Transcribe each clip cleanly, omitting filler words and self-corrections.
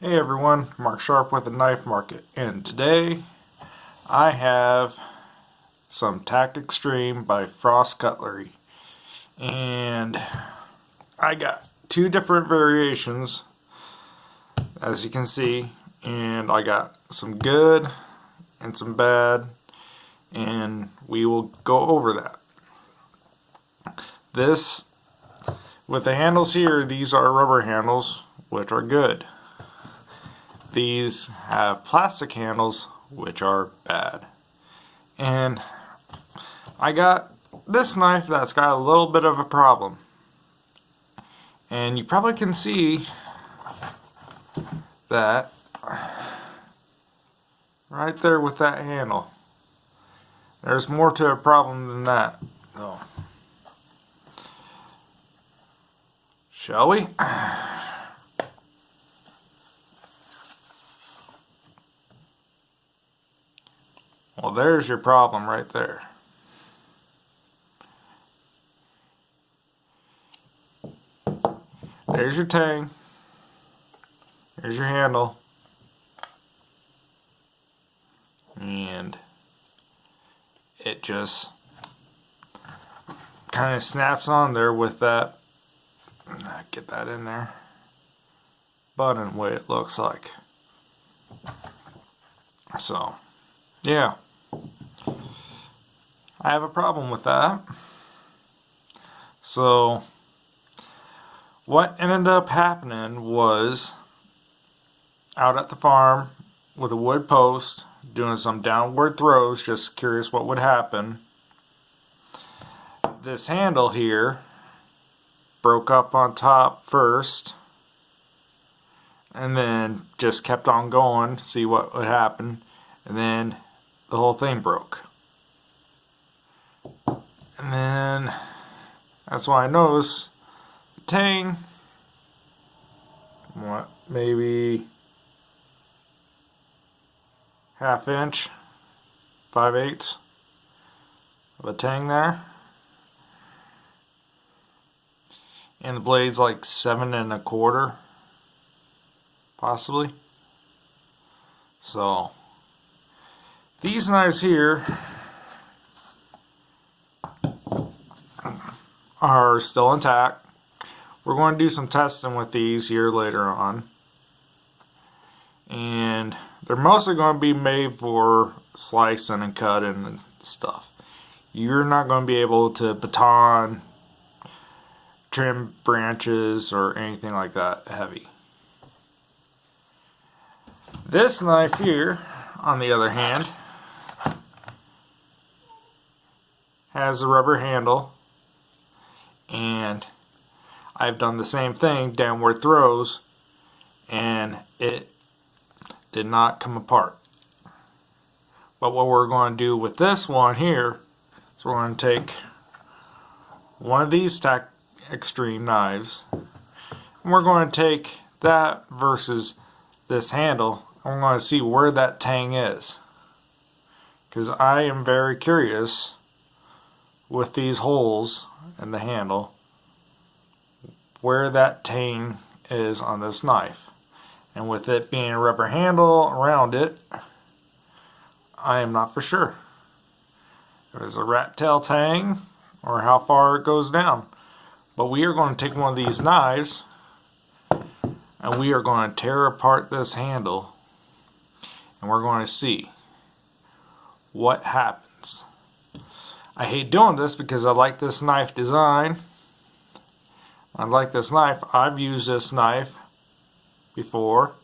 Hey everyone, Mark Sharp with the Knife Market, and today I have some Tack Xtreme by Frost Cutlery, and I got two different variations as you can see, and I got some good and some bad, and we will go over that. This, with the handles here, these are rubber handles which are good. These have plastic handles, which are bad. And I got this knife that's got a little bit of a problem. And you probably can see that right there with that handle. There's more to a problem than that, though. Shall we? Well, there's your problem right there. There's your tang. Here's your handle. And it just kind of snaps on there with that. Get that in there. Button, what it looks like. So, yeah. I have a problem with that. So what ended up happening was out at the farm with a wood post doing some downward throws, just curious what would happen. This handle here broke up on top first and then just kept on going to see what would happen, and then the whole thing broke. And then that's why I noticed the tang, what, maybe ½ inch, 5/8 of a tang there. And the blade's like 7 1/4, possibly. So these knives here are still intact. We're going to do some testing with these here later on. And they're mostly going to be made for slicing and cutting and stuff. You're not going to be able to baton, trim branches, or anything like that heavy. This knife here, on the other hand, has a rubber handle, and I've done the same thing, downward throws, and it did not come apart. But what we're going to do with this one here is we're going to take one of these Tack Xtreme knives, and we're going to take that versus this handle, and we're going to see where that tang is, because I am very curious with these holes in the handle where that tang is on this knife. And with it being a rubber handle around it, I am not for sure if it's a rat tail tang or how far it goes down. But we are going to take one of these knives and we are going to tear apart this handle, and we're going to see what happens. I hate doing this because I like this knife design. I like this knife. I've used this knife before.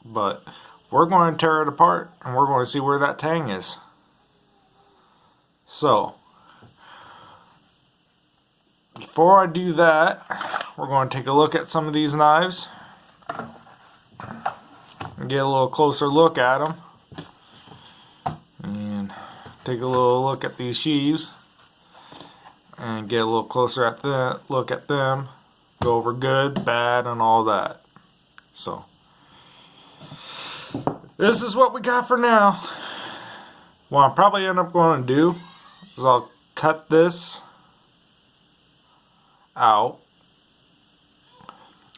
But we're going to tear it apart and we're going to see where that tang is. So, before I do that, we're going to take a look at some of these knives and get a little closer look at them. And take a little look at these sheaves and get a little closer at the look at them, go over good, bad, and all that. So this is what we got for now. What I'm probably end up going to do is I'll cut this out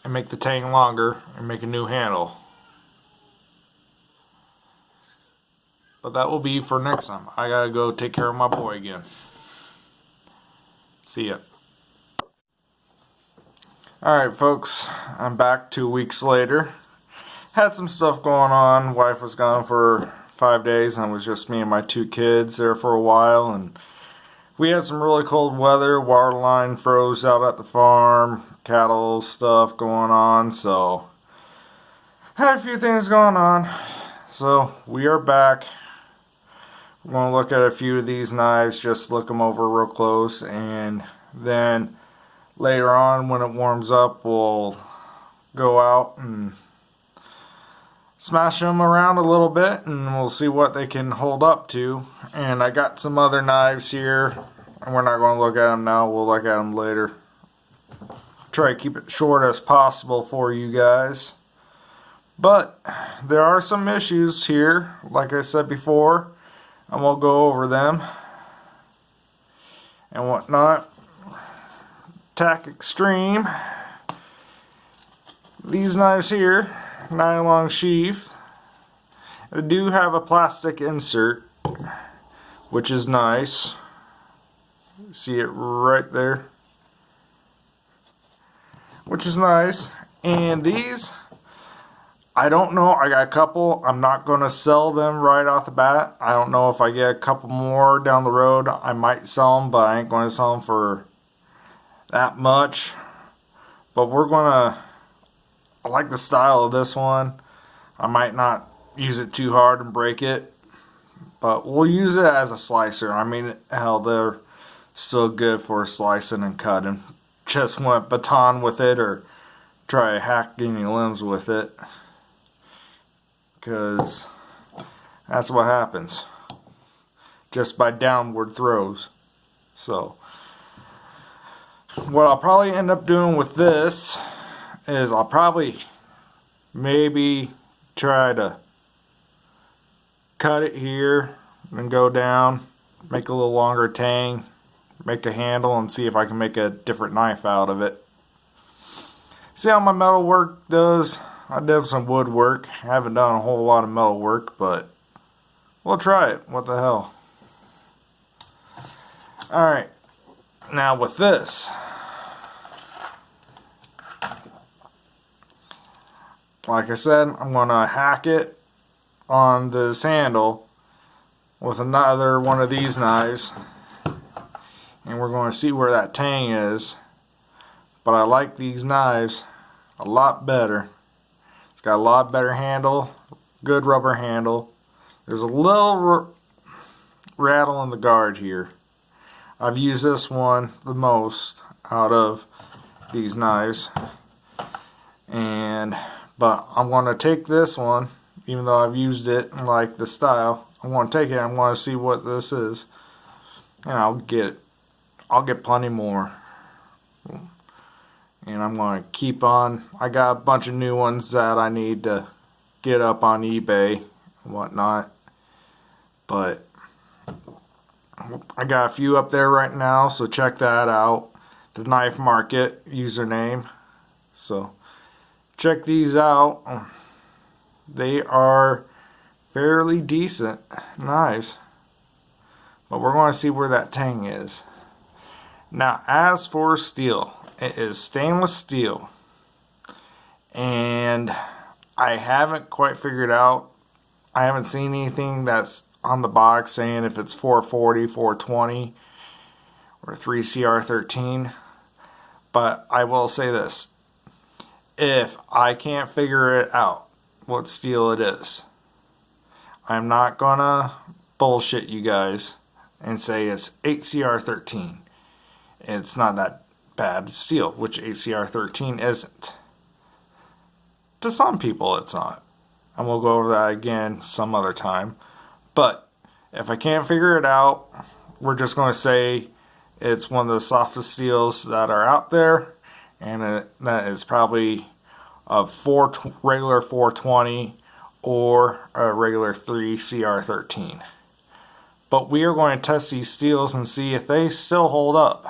and make the tang longer and make a new handle. But that will be for next time. I gotta go take care of my boy again. See ya. Alright folks, I'm back 2 weeks later. Had some stuff going on. Wife was gone for 5 days and it was just me and my 2 kids there for a while, and we had some really cold weather. Water line froze out at the farm, cattle stuff going on, so had a few things going on. So we are back. We're going to look at a few of these knives, just look them over real close, and then later on when it warms up we'll go out and smash them around a little bit and we'll see what they can hold up to. And I got some other knives here, and we're not going to look at them now, we'll look at them later. Try to keep it short as possible for you guys. But there are some issues here, like I said before, and we'll go over them and whatnot. Xtreme. These knives here, nylon sheath, they do have a plastic insert, which is nice. See it right there, which is nice. And these, I don't know, I got a couple. I'm not going to sell them right off the bat. I don't know if I get a couple more down the road, I might sell them, but I ain't going to sell them for that much. But we're going to, I like the style of this one. I might not use it too hard and break it, but we'll use it as a slicer. I mean, hell, they're still good for slicing and cutting. Just want baton with it or try to hack any limbs with it, because that's what happens just by downward throws. So what I'll probably end up doing with this is I'll probably maybe try to cut it here and go down, make a little longer tang, make a handle, and see if I can make a different knife out of it. See how my metal work does. I did some woodwork. I haven't done a whole lot of metal work, but we'll try it. What the hell. Alright, now with this, like I said, I'm going to hack it on this handle with another one of these knives, and we're going to see where that tang is. But I like these knives a lot better. It's got a lot better handle, good rubber handle. There's a little rattle in the guard here. I've used this one the most out of these knives, but I'm going to take this one, even though I've used it and like the style. I'm going to take it, I'm going to see what this is, and I'll get plenty more. And I'm going to keep on. I got a bunch of new ones that I need to get up on eBay and whatnot, but I got a few up there right now, so check that out. The Knife Market username. So check these out. They are fairly decent knives, but we're going to see where that tang is. Now, as for steel, it is stainless steel, and I haven't quite figured out, I haven't seen anything that's on the box saying if it's 440, 420, or 3CR13, but I will say this, if I can't figure it out what steel it is, I'm not gonna bullshit you guys and say it's 8CR13. It's not that bad steel, which 8CR13 isn't. To some people it's not. And we'll go over that again some other time. But if I can't figure it out, we're just going to say it's one of the softest steels that are out there, and that is probably a regular 420 or a regular 3CR13. But we are going to test these steels and see if they still hold up.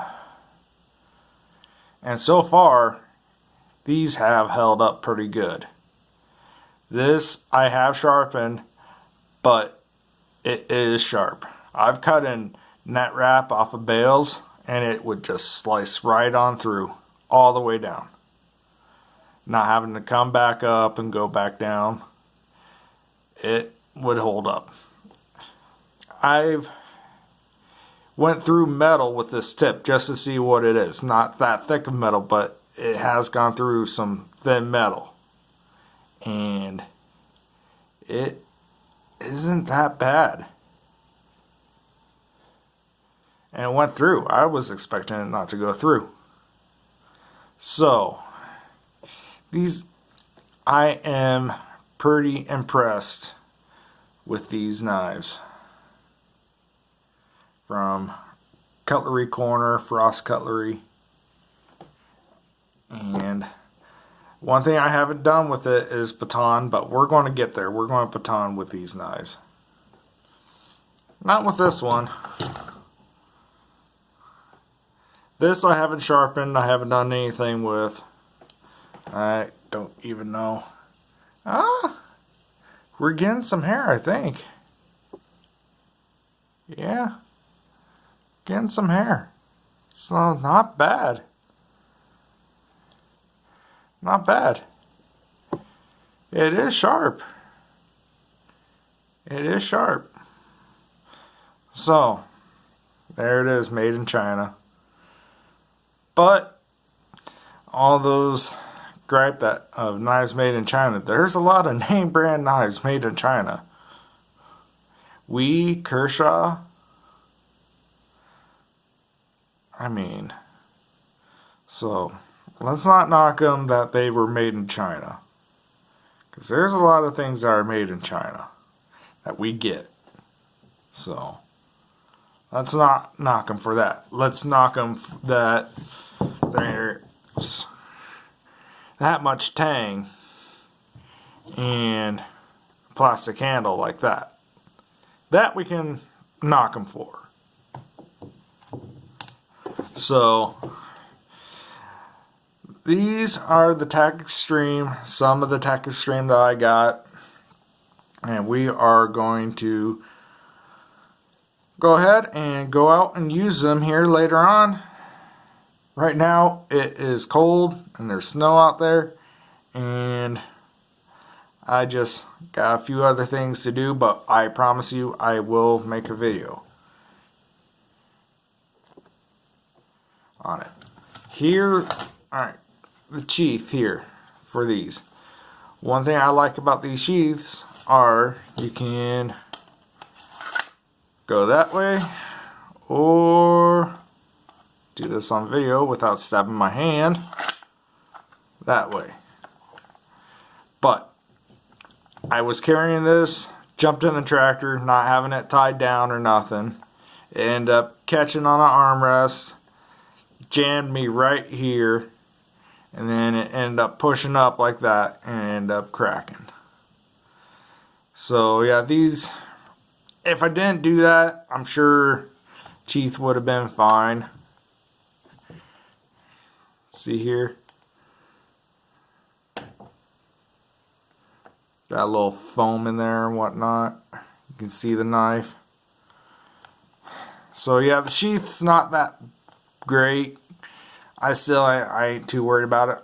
And so far, these have held up pretty good. This I have sharpened, but it is sharp. I've cut in net wrap off of bales and it would just slice right on through all the way down. Not having to come back up and go back down. It would hold up. I've went through metal with this tip just to see what it is. Not that thick of metal, but it has gone through some thin metal. And it isn't that bad. And it went through. I was expecting it not to go through. So, I am pretty impressed with these knives. From Cutlery Corner, Frost Cutlery. And one thing I haven't done with it is baton, but we're going to get there. We're going to baton with these knives. Not with this one. This I haven't sharpened. I haven't done anything with. I don't even know. We're getting some hair, I think. Yeah. Getting some hair. So not bad. Not bad. It is sharp. It is sharp. So, there it is, made in China. But all those gripe that of knives made in China, there's a lot of name brand knives made in China. Kershaw. So let's not knock them that they were made in China. Because there's a lot of things that are made in China that we get. So let's not knock them for that. Let's knock them that there's that much tang and plastic handle like that. That we can knock them for. So these are the Xtreme, some of the Xtreme that I got, and we are going to go ahead and go out and use them here later on. Right now it is cold and there's snow out there, and I just got a few other things to do, but I promise you I will make a video on it. Here, alright, the sheath here for these. One thing I like about these sheaths are you can go that way or do this on video without stabbing my hand that way. But I was carrying this, jumped in the tractor, not having it tied down or nothing. It ended up catching on an armrest, jammed me right here, and then it ended up pushing up like that and ended up cracking. So yeah, these, if I didn't do that, I'm sure sheath would have been fine. See here? Got a little foam in there and whatnot. You can see the knife. So yeah, the sheath's not that great. I ain't too worried about it.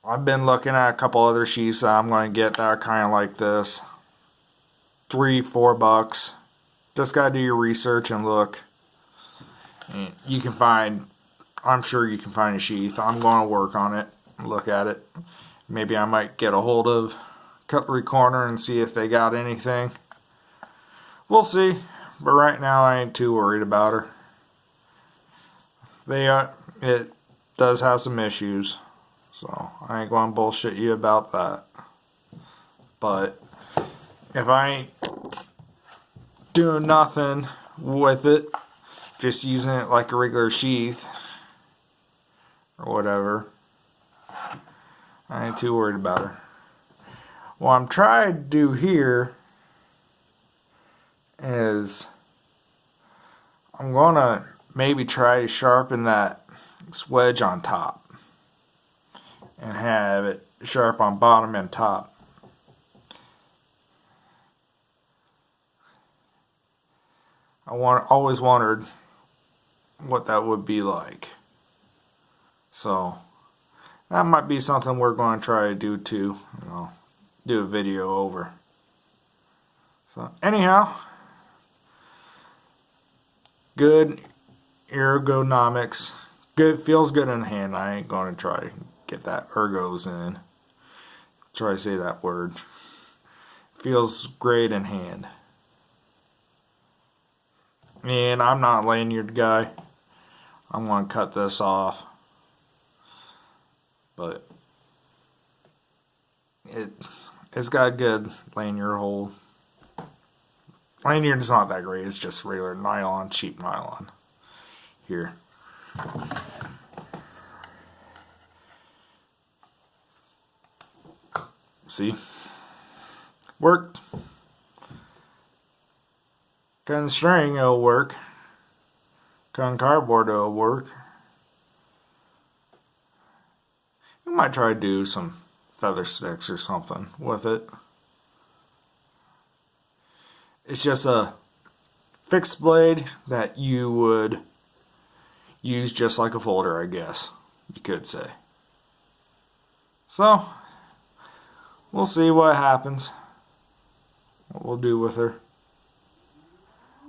I've been looking at a couple other sheaths that I'm gonna get that are kind of like this. $3-4. Just gotta do your research and look. And you can find, I'm sure you can find a sheath. I'm gonna work on it and look at it. Maybe I might get a hold of Cutlery Corner and see if they got anything. We'll see. But right now I ain't too worried about her. It does have some issues. So I ain't going to bullshit you about that. But if I ain't doing nothing with it, just using it like a regular sheath or whatever, I ain't too worried about her. What I'm trying to do here is I'm going to maybe try to sharpen that wedge on top and have it sharp on bottom and top. Always wondered what that would be like. So that might be something we're going to try to do too. Do a video over. So anyhow, good ergonomics. Good, feels good in the hand. I ain't going to try to get that ergos in. Try to say that word. Feels great in hand. And I'm not a lanyard guy. I'm going to cut this off. But it's got a good lanyard hold. Lanyard's not that great. It's just regular nylon, cheap nylon. Here. See? Worked. Cutting string, it'll work. Cutting cardboard, it'll work. You might try to do some feather sticks or something with it. It's just a fixed blade that you would use just like a folder, I guess you could say. So we'll see what happens, what we'll do with her.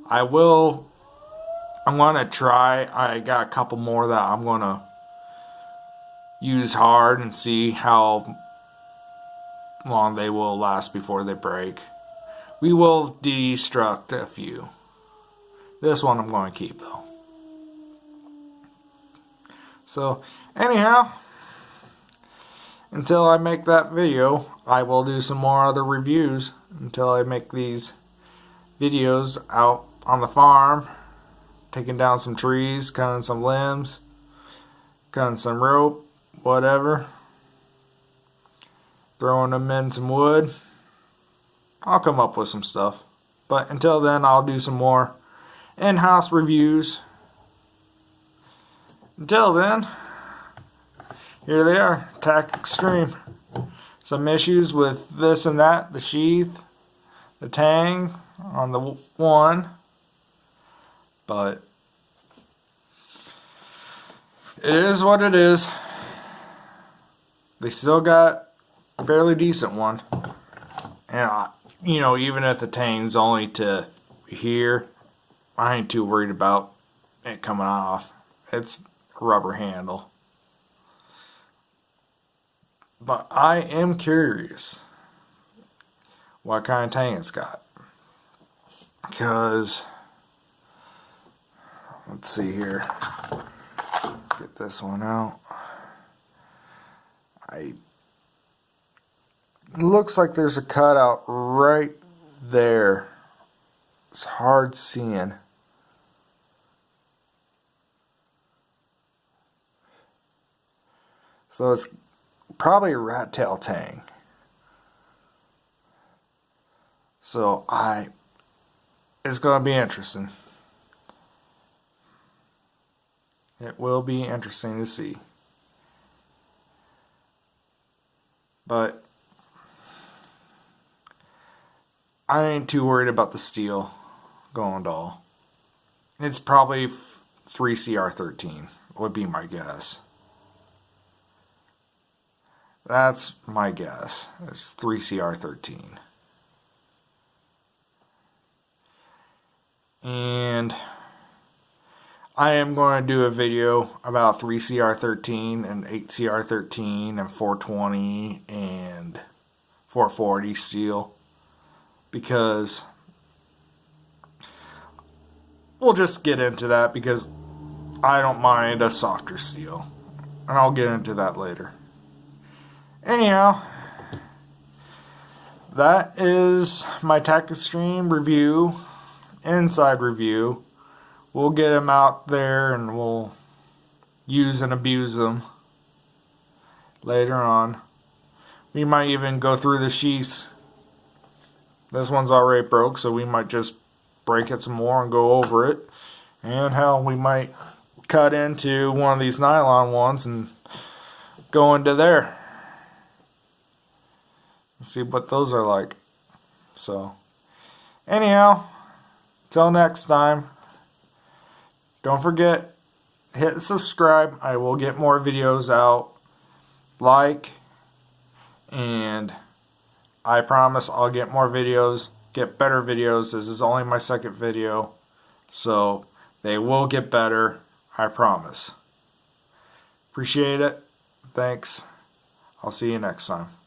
I'm gonna try. I got a couple more that I'm gonna use hard and see how long they will last before they break. We will destruct a few. This one I'm going to keep though. So anyhow, until I make that video, I will do some more other reviews until I make these videos out on the farm, taking down some trees, cutting some limbs, cutting some rope, whatever, throwing them in some wood. I'll come up with some stuff. But until then, I'll do some more in-house reviews. Until then, here they are, Tack Xtreme. Some issues with this and that, the sheath, the tang on the one. But it is what it is. They still got a fairly decent one. And even if the tang's only to here, I ain't too worried about it coming off. It's a rubber handle. But I am curious what kind of tang it's got. Because, let's see here. Get this one out. It looks like there's a cutout right there. It's hard seeing. So it's probably a rat tail tang. So it's going to be interesting. It will be interesting to see. But I ain't too worried about the steel going to all. It's probably 3CR13 would be my guess. That's my guess. It's 3CR13. And I am going to do a video about 3CR13 and 8CR13 and 420 and 440 steel. Because we'll just get into that because I don't mind a softer steel. And I'll get into that later. Anyhow, that is my Tack Xtreme review, inside review. We'll get them out there and we'll use and abuse them later on. We might even go through the sheaths. This one's already broke, so we might just break it some more and go over it. And hell, we might cut into one of these nylon ones and go into there. See what those are like. So, anyhow, till next time, don't forget, hit subscribe. I will get more videos out. Like, and I promise I'll get more videos, get better videos. This is only my second video, so they will get better, I promise. Appreciate it. Thanks. I'll see you next time.